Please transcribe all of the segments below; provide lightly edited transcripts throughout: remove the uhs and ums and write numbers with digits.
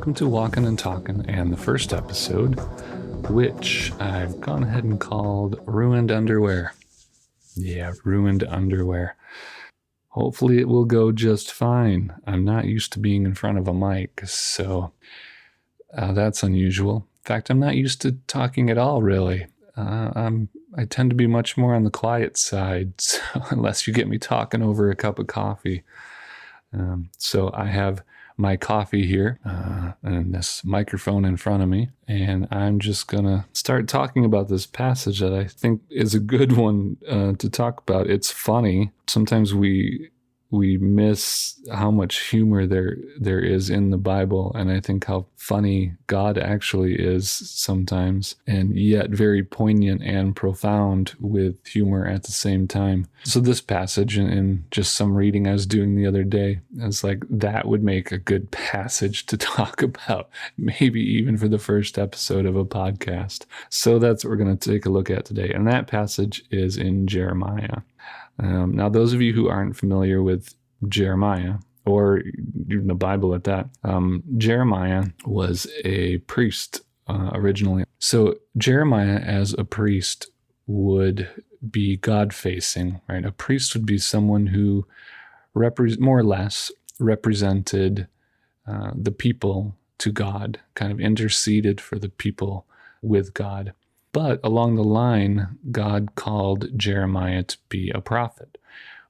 welcome to Walkin and Talkin and the first episode, which I've gone ahead and called Ruined Underwear. Yeah, Ruined Underwear. Hopefully it will go just fine. I'm not used to being in front of a mic, so that's unusual. In fact, I'm not used to talking at all, really. I tend to be much more on the quiet side, so unless you get me talking over a cup of coffee. So I have my coffee here and this microphone in front of me, and I'm just gonna start talking about this passage that I think is a good one to talk about. It's funny. Sometimes we miss how much humor there is in the Bible, and I think how funny God actually is sometimes, and yet very poignant and profound with humor at the same time. So this passage, and just some reading I was doing the other day, it's like that would make a good passage to talk about, maybe even for the first episode of a podcast. So that's what we're going to take a look at today, and that passage is in Jeremiah. Now, those of you who aren't familiar with Jeremiah, or even the Bible at that, Jeremiah was a priest originally. So Jeremiah as a priest would be God-facing, right? A priest would be someone who more or less represented the people to God, kind of interceded for the people with God. But along the line, God called Jeremiah to be a prophet,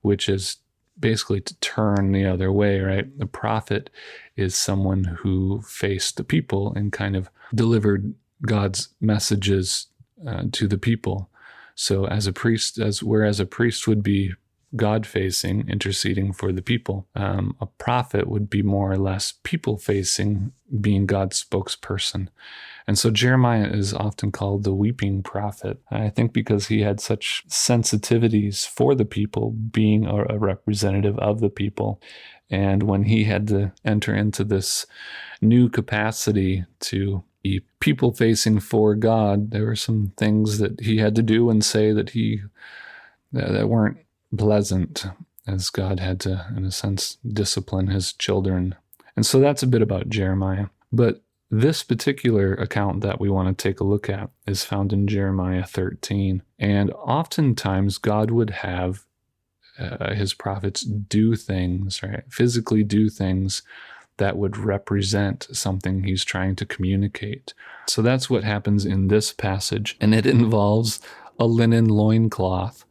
which is basically to turn the other way, right? A prophet is someone who faced the people and kind of delivered God's messages to the people. So as a priest, whereas a priest would be God-facing, interceding for the people, a prophet would be more or less people-facing, being God's spokesperson. And so Jeremiah is often called the weeping prophet, I think because he had such sensitivities for the people, being a representative of the people. And when he had to enter into this new capacity to be people-facing for God, there were some things that he had to do and say that weren't pleasant, as God had to, in a sense, discipline his children. And so that's a bit about Jeremiah. But this particular account that we want to take a look at is found in Jeremiah 13. And oftentimes God would have his prophets do things, right? Physically do things that would represent something he's trying to communicate. So that's what happens in this passage. And it involves a linen loincloth,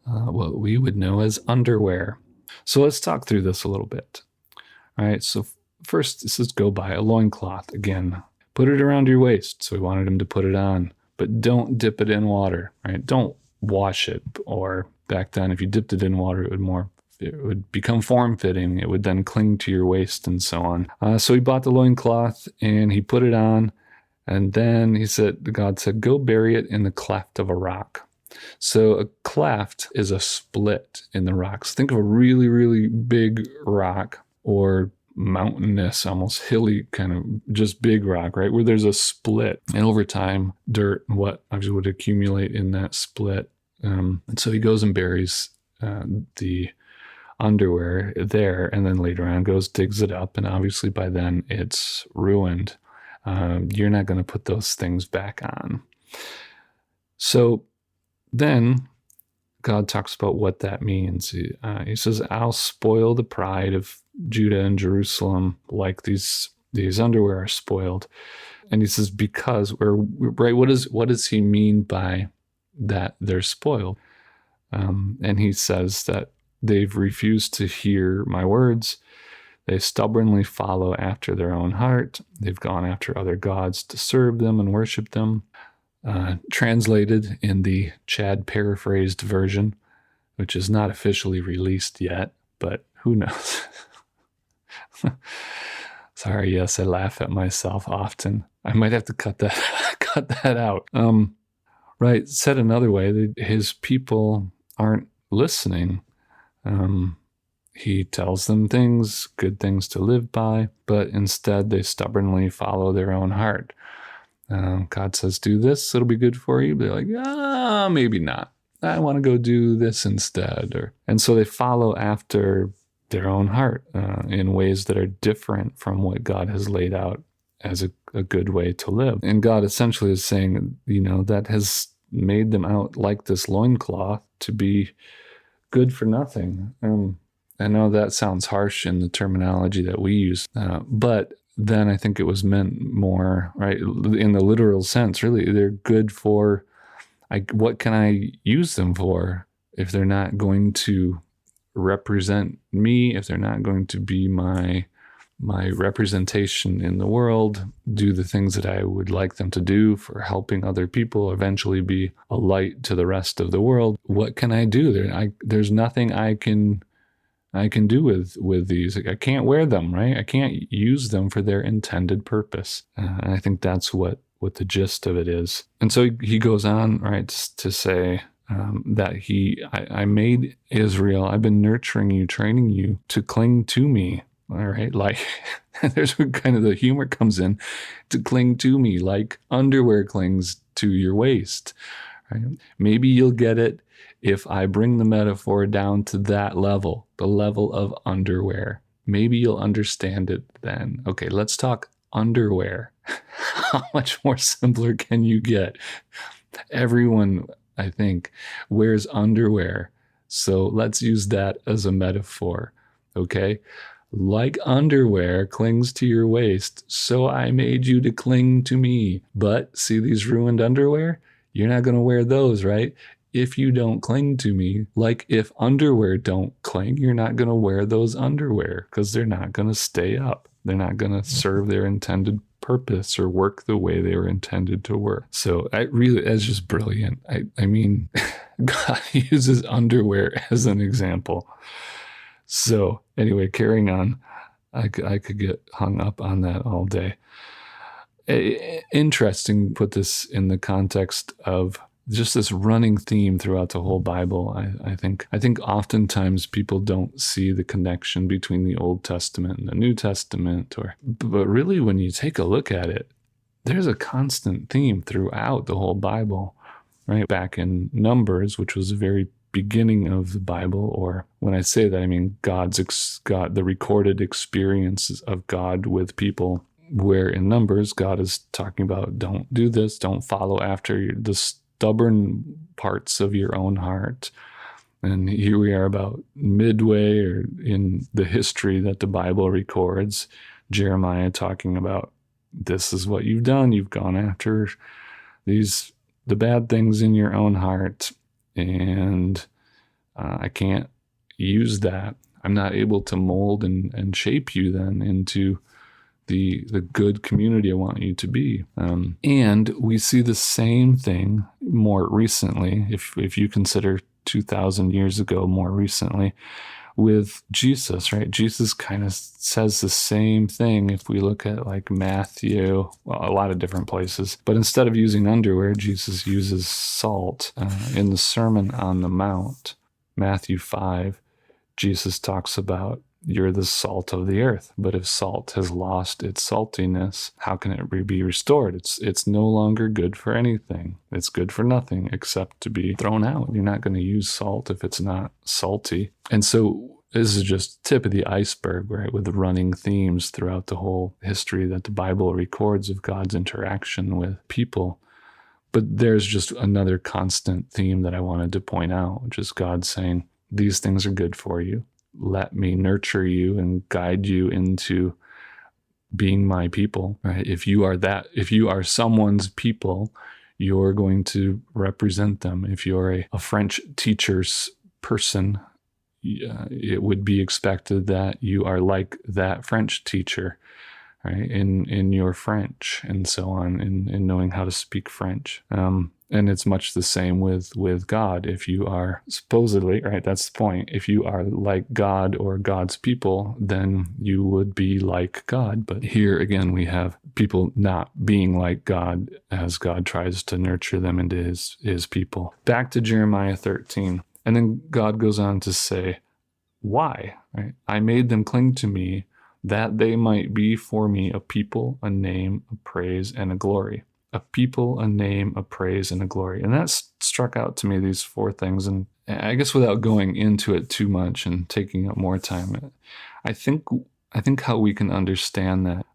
what we would know as underwear. So let's talk through this a little bit. All right, so first, this is go by a loincloth. Again, put it around your waist. So we wanted him to put it on, but don't dip it in water, right? Don't wash it. Or back then, if you dipped it in water, it would become form-fitting. It would then cling to your waist and so on. So he bought the loincloth and he put it on. And then God said, go bury it in the cleft of a rock. So a cleft is a split in the rocks. Think of a really, really big rock, or mountainous, almost hilly, kind of just big rock, right? Where there's a split. And over time, dirt and what obviously would accumulate in that split. And so he goes and buries the underwear there, and then later on digs it up. And obviously by then it's ruined. You're not going to put those things back on. So then God talks about what that means. He says, I'll spoil the pride of Judah and Jerusalem like these underwear are spoiled. And he says, because, right, what does he mean by that they're spoiled? And he says that they've refused to hear my words. They stubbornly follow after their own heart. They've gone after other gods to serve them and worship them. Translated in the Chad paraphrased version, which is not officially released yet, but who knows? Sorry, yes, I laugh at myself often. I might have to cut that out. Right, said another way, his people aren't listening. He tells them good things to live by, but instead they stubbornly follow their own heart. God says, do this, it'll be good for you. They're like, maybe not. I want to go do this instead. And so they follow after their own heart in ways that are different from what God has laid out as a good way to live. And God essentially is saying, that has made them out like this loincloth to be good for nothing. I know that sounds harsh in the terminology that we use, but then I think it was meant more, right, in the literal sense. Really, they're good for, what can I use them for if they're not going to represent me, if they're not going to be my representation in the world, do the things that I would like them to do for helping other people, eventually be a light to the rest of the world. What can I do? There's nothing I can do with these. I can't wear them, right? I can't use them for their intended purpose. And I think that's what the gist of it is. And so he goes on, right, to say that I made Israel. I've been nurturing you, training you to cling to me. All right, like there's where kind of the humor comes in, to cling to me like underwear clings to your waist. Right? Maybe you'll get it if I bring the metaphor down to that level, the level of underwear. Maybe you'll understand it then. Okay, let's talk underwear. How much more simpler can you get? Everyone, I think, wears underwear. So let's use that as a metaphor, okay? Like underwear clings to your waist, so I made you to cling to me. But see these ruined underwear? You're not going to wear those, right? If you don't cling to me, like if underwear don't cling, you're not going to wear those underwear because they're not going to stay up. They're not going to serve their intended purpose or work the way they were intended to work. So that's just brilliant. I mean, God uses underwear as an example. So anyway, carrying on, I could get hung up on that all day. Interesting, put this in the context of just this running theme throughout the whole Bible. I think oftentimes people don't see the connection between the Old Testament and the New Testament, but really when you take a look at it, there's a constant theme throughout the whole Bible, right? Back in Numbers, which was the very beginning of the Bible, or when I say that, I mean the recorded experiences of God with people, where in Numbers, God is talking about, don't do this, don't follow after the stubborn parts of your own heart. And here we are about midway or in the history that the Bible records, Jeremiah talking about, this is what you've done. You've gone after the bad things in your own heart. And I can't use that. I'm not able to mold and shape you then into the good community I want you to be. And we see the same thing more recently, if you consider 2,000 years ago, more recently, with Jesus, right? Jesus kind of says the same thing if we look at like Matthew, well, a lot of different places. But instead of using underwear, Jesus uses salt in the Sermon on the Mount. Matthew 5, Jesus talks about, you're the salt of the earth. But if salt has lost its saltiness, how can it be restored? It's no longer good for anything. It's good for nothing except to be thrown out. You're not going to use salt if it's not salty. And so this is just tip of the iceberg, right? With the running themes throughout the whole history that the Bible records of God's interaction with people. But there's just another constant theme that I wanted to point out, which is God saying, these things are good for you. Let me nurture you and guide you into being my people, right? If you are someone's people, you're going to represent them. If you're a French teacher's person, it would be expected that you are like that French teacher, right? In your French and so on, in knowing how to speak French. And it's much the same with God. If you are supposedly, right, that's the point. If you are like God or God's people, then you would be like God. But here again, we have people not being like God as God tries to nurture them into his people. Back to Jeremiah 13. And then God goes on to say, why? Right? I made them cling to me that they might be for me a people, a name, a praise, and a glory. A people, a name, a praise, and a glory. And that struck out to me, these four things. And I guess without going into it too much and taking up more time, I think I think how we can understand that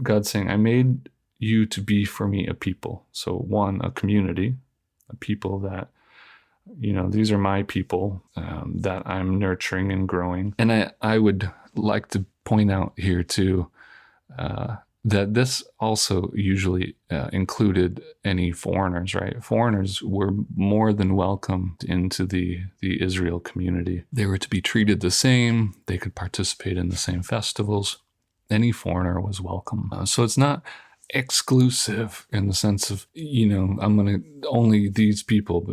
God saying, I made you to be for me a people. So one, a community, a people that, these are my people that I'm nurturing and growing. And I would like to point out here too, that this also usually included any foreigners, right? Foreigners were more than welcomed into the Israel community. They were to be treated the same. They could participate in the same festivals. Any foreigner was welcome. So it's not exclusive in the sense of, I'm going to only these people,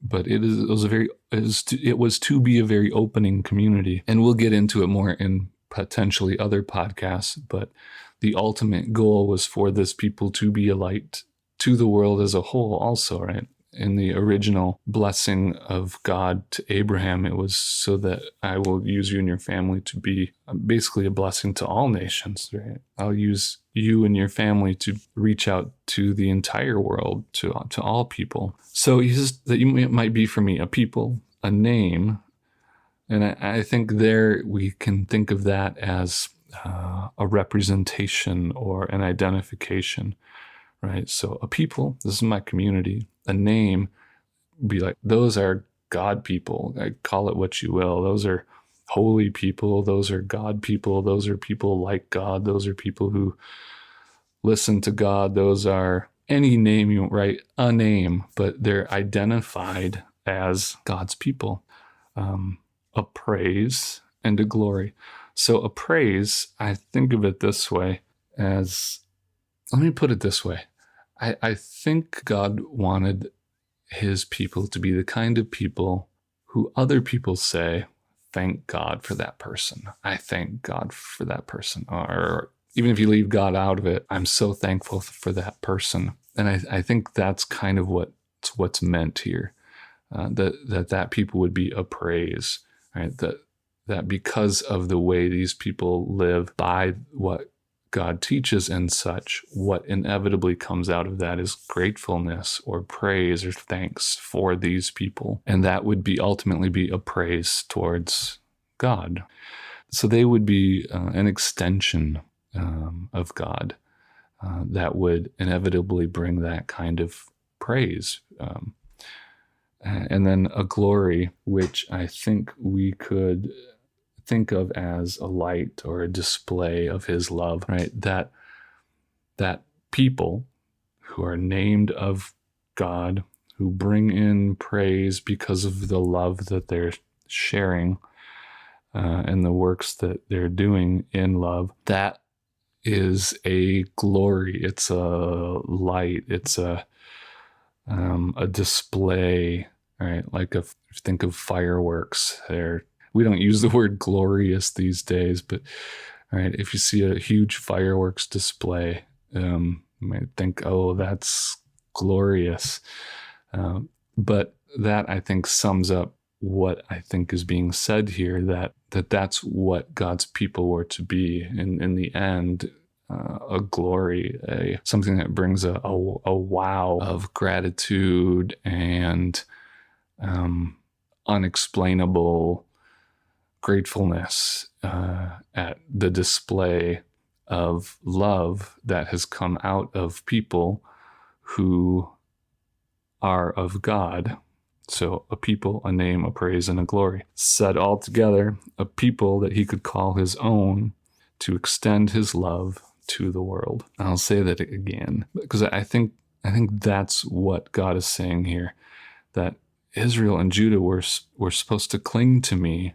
but it was to be a very opening community. And we'll get into it more in potentially other podcasts, but the ultimate goal was for this people to be a light to the world as a whole also, right? In the original blessing of God to Abraham, it was so that I will use you and your family to be basically a blessing to all nations, right? I'll use you and your family to reach out to the entire world, to all people. So he says that you might be for me a people, a name. And I think there we can think of that as a representation or an identification, right? So a people, this is my community. A name, be like, those are God people. I call it what you will. Those are holy people. Those are God people. Those are people like God. Those are people who listen to God. Those are any name you write, a name, but they're identified as God's people. A praise and a glory. So a praise, I think of it this way as, let me put it this way. I think God wanted his people to be the kind of people who other people say, thank God for that person. I thank God for that person. Or even if you leave God out of it, I'm so thankful for that person. And I think that's kind of what's meant here, that people would be a praise, right? That because of the way these people live by what God teaches and such, what inevitably comes out of that is gratefulness or praise or thanks for these people. And that would ultimately be a praise towards God. So they would be an extension of God that would inevitably bring that kind of praise. And then a glory, which I think we could think of as a light or a display of his love, right? That people who are named of God, who bring in praise because of the love that they're sharing and the works that they're doing in love, that is a glory. It's a light. It's a display, right? Like think of fireworks. We don't use the word glorious these days, but right, if you see a huge fireworks display, you might think, oh, that's glorious. But that, I think, sums up what I think is being said here, that's what God's people were to be in the end. A glory, something that brings a wow of gratitude and unexplainable gratefulness at the display of love that has come out of people who are of God. So a people, a name, a praise, and a glory. Said all together, a people that he could call his own to extend his love to the world. I'll say that again, because I think that's what God is saying here, that Israel and Judah were supposed to cling to me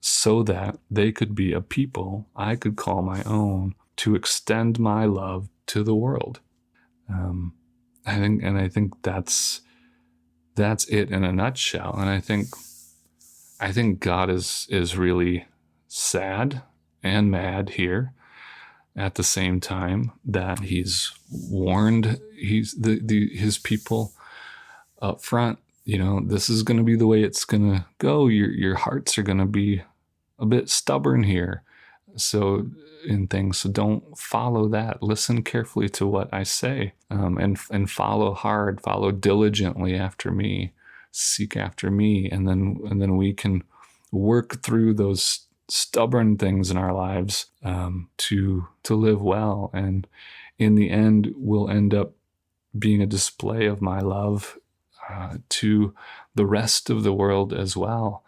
so that they could be a people I could call my own to extend my love to the world. I think that's it in a nutshell. And I think God is really sad and mad here at the same time, that he's warned his people up front. This is going to be the way it's going to go. Your hearts are going to be a bit stubborn here. So don't follow that. Listen carefully to what I say, and follow hard, follow diligently after me, seek after me. And then we can work through those stubborn things in our lives to live well. And in the end, we'll end up being a display of my love to the rest of the world as well,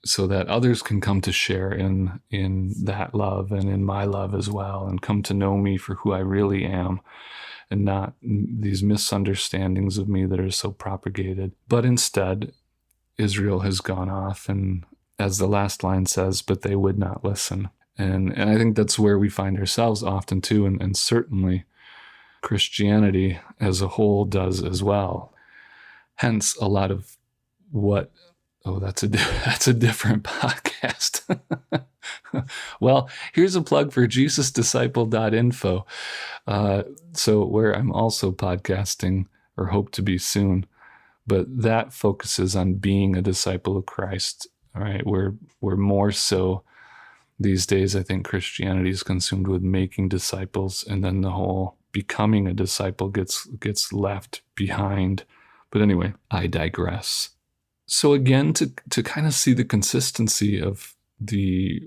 so that others can come to share in that love and in my love as well, and come to know me for who I really am, and not these misunderstandings of me that are so propagated. But instead, Israel has gone off, and as the last line says, but they would not listen. And I think that's where we find ourselves often too, and certainly Christianity as a whole does as well. Hence, a lot of what, that's a different podcast. Well, here's a plug for JesusDisciple.info. So where I'm also podcasting, or hope to be soon, but that focuses on being a disciple of Christ. All right, we're more so these days. I think Christianity is consumed with making disciples, and then the whole becoming a disciple gets left behind. But anyway, I digress. So again, to kind of see the consistency of the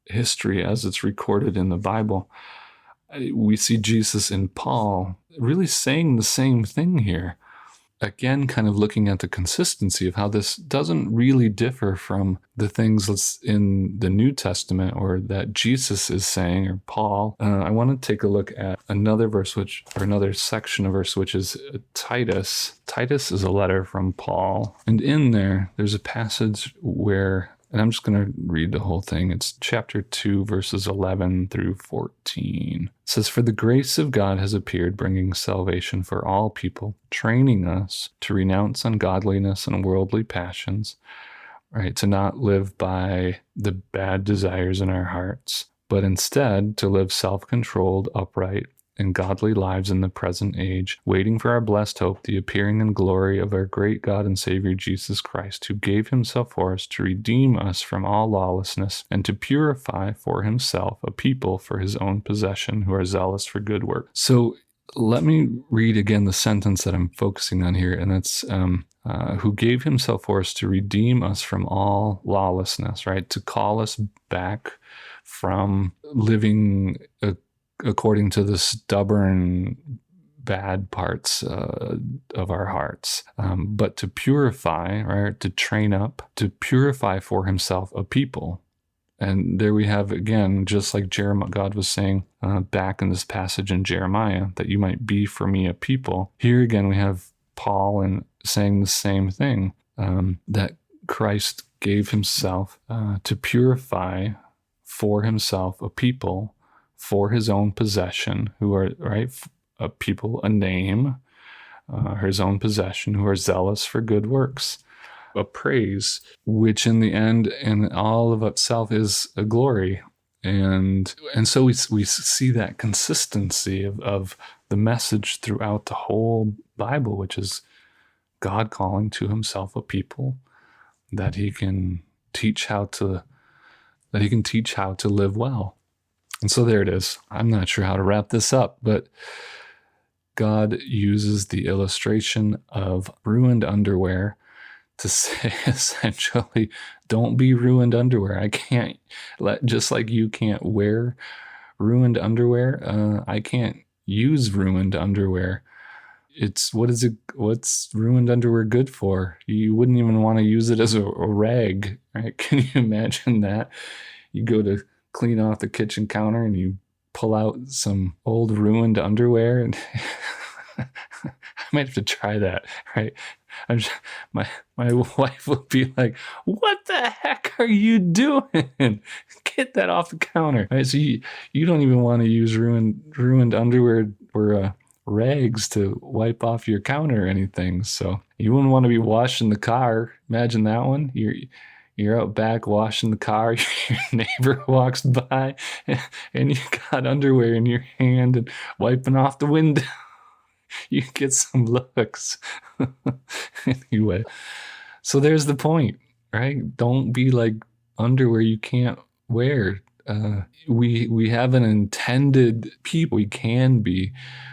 history as it's recorded in the Bible, we see Jesus and Paul really saying the same thing here. Again, kind of looking at the consistency of how this doesn't really differ from the things that's in the New Testament, or that Jesus is saying, or Paul. I want to take a look at another verse, another section of verse, which is Titus. Titus is a letter from Paul. And in there's a passage where, and I'm just going to read the whole thing. It's chapter 2, verses 11 through 14. It says, "For the grace of God has appeared, bringing salvation for all people, training us to renounce ungodliness and worldly passions, right? To not live by the bad desires in our hearts, but instead to live self-controlled, upright, and godly lives in the present age, waiting for our blessed hope, the appearing in glory of our great God and Savior Jesus Christ, who gave himself for us to redeem us from all lawlessness, and to purify for himself a people for his own possession, who are zealous for good work." So let me read again the sentence that I'm focusing on here, and it's who gave himself for us to redeem us from all lawlessness, right? To call us back from living according to the stubborn, bad parts of our hearts, but to purify, right? To train up, to purify for himself a people. And there we have, again, just like Jeremiah, God was saying back in this passage in Jeremiah, that you might be for me a people. Here again, we have Paul and saying the same thing, that Christ gave himself to purify for himself a people for his own possession, who are, right, a people, a name, his own possession, who are zealous for good works. A praise, which in the end, in all of itself, is a glory. And so we see that consistency of the message throughout the whole Bible, which is God calling to himself a people that he can teach how to live well. And so there it is. I'm not sure how to wrap this up, but God uses the illustration of ruined underwear to say, essentially, don't be ruined underwear. I can't just like you can't wear ruined underwear, I can't use ruined underwear. What's ruined underwear good for? You wouldn't even want to use it as a rag, right? Can you imagine that? You go to clean off the kitchen counter and you pull out some old ruined underwear, and I might have to try that, right? My wife will be like, "What the heck are you doing? Get that off the counter!" Right? So you don't even want to use ruined underwear or rags to wipe off your counter or anything. So you wouldn't want to be washing the car. Imagine that one. You're out back washing the car, your neighbor walks by, and you got underwear in your hand and wiping off the window. You get some looks. Anyway, so there's the point, right? Don't be like underwear you can't wear. We have an intended people we can be,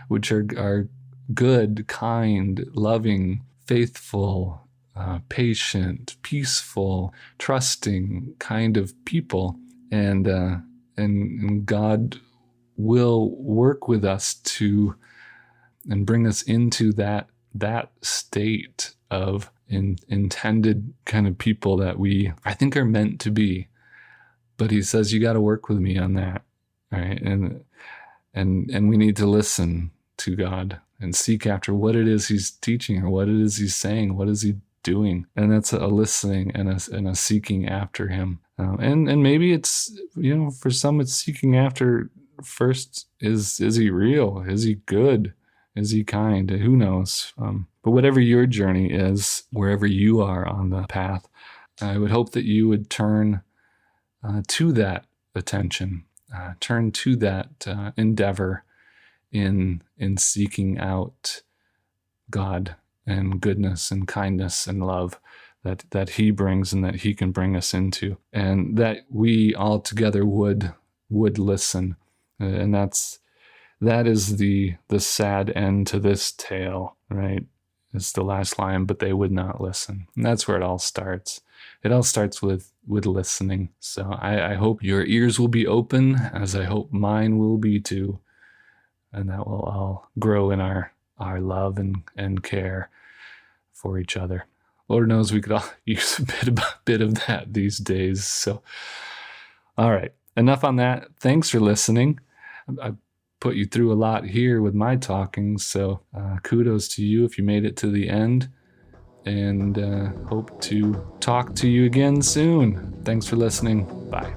which are good, kind, loving, faithful, patient, peaceful, trusting kind of people. and and God will work with us to and bring us into that state of intended kind of people that I think are meant to be. But he says you got to work with me on that, right? And we need to listen to God and seek after what it is he's teaching or what it is he's saying, what is he doing, and that's a listening and a seeking after him. And maybe it's, for some it's seeking after first, is he real? Is he good? Is he kind? Who knows? But whatever your journey is, wherever you are on the path, I would hope that you would turn to that attention, turn to that endeavor in seeking out God and goodness and kindness and love that he brings and that he can bring us into, and that we all together would listen. And that is the sad end to this tale, right? It's the last line, but they would not listen. And that's where it all starts. It all starts with listening. So I hope your ears will be open, as I hope mine will be too. And that will all grow in our love and care for each other. Lord knows we could all use a bit of that these days. So, all right, enough on that. Thanks for listening. I put you through a lot here with my talking, so kudos to you if you made it to the end, and hope to talk to you again soon. Thanks for listening. Bye.